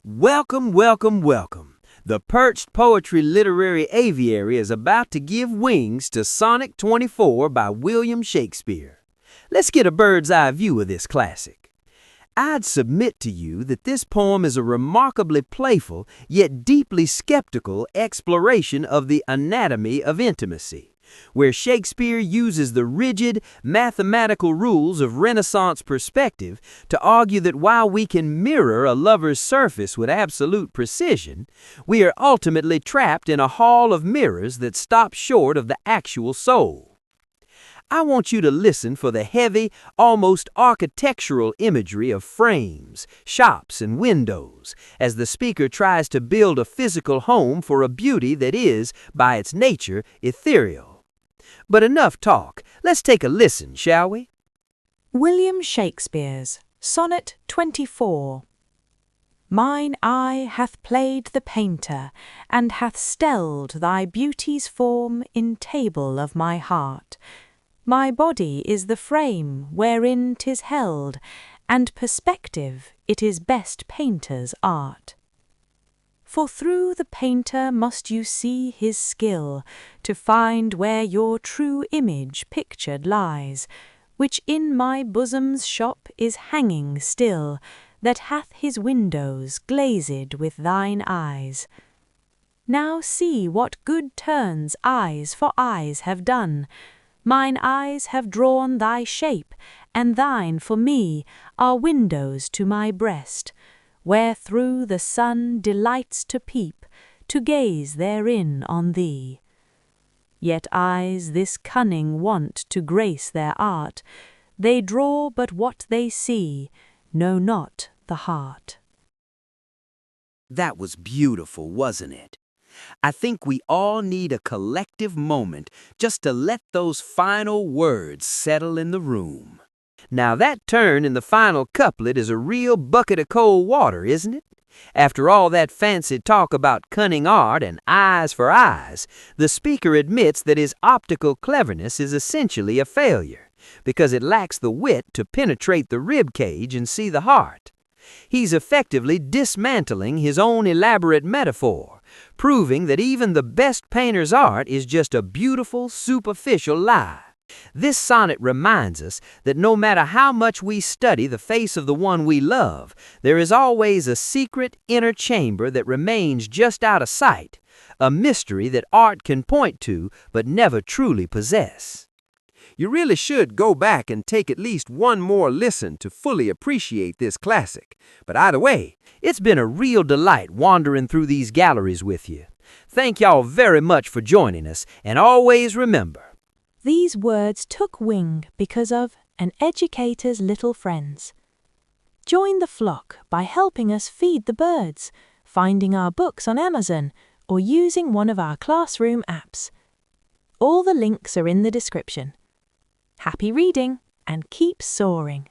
Welcome, welcome, welcome. The Perched Poetry Literary Aviary is about to give wings to Sonnet 24 by William Shakespeare. Let's get a bird's-eye view of this classic. I'd submit to you that this poem is a remarkably playful, yet deeply skeptical exploration of the anatomy of intimacy, where Shakespeare uses the rigid, mathematical rules of Renaissance perspective to argue that while we can mirror a lover's surface with absolute precision, we are ultimately trapped in a hall of mirrors that stop short of the actual soul. I want you to listen for the heavy, almost architectural imagery of frames, shops, and windows, as the speaker tries to build a physical home for a beauty that is, by its nature, ethereal. But enough talk. Let's take a listen, shall we? William Shakespeare's Sonnet 24. Mine eye hath played the painter, and hath stelled thy beauty's form in table of my heart. My body is the frame wherein 'tis held, and perspective it is best painter's art. For through the painter must you see his skill, to find where your true image pictured lies, which in my bosom's shop is hanging still, that hath his windows glazed with thine eyes. Now see what good turns eyes for eyes have done. Mine eyes have drawn thy shape, and thine for me are windows to my breast, where through the sun delights to peep, to gaze therein on thee. Yet eyes this cunning want to grace their art, they draw but what they see, know not the heart. That was beautiful, wasn't it? I think we all need a collective moment just to let those final words settle in the room. Now that turn in the final couplet is a real bucket of cold water, isn't it? After all that fancy talk about cunning art and eyes for eyes, the speaker admits that his optical cleverness is essentially a failure, because it lacks the wit to penetrate the rib cage and see the heart. He's effectively dismantling his own elaborate metaphor, proving that even the best painter's art is just a beautiful, superficial lie. This sonnet reminds us that no matter how much we study the face of the one we love, there is always a secret inner chamber that remains just out of sight, a mystery that art can point to but never truly possess. You really should go back and take at least one more listen to fully appreciate this classic. But either way, it's been a real delight wandering through these galleries with you. Thank y'all very much for joining us, and always remember, These words took wing because of an educator's little friends. Join the flock by helping us feed the birds, finding our books on Amazon, or using one of our classroom apps. All the links are in the description. Happy reading and keep soaring.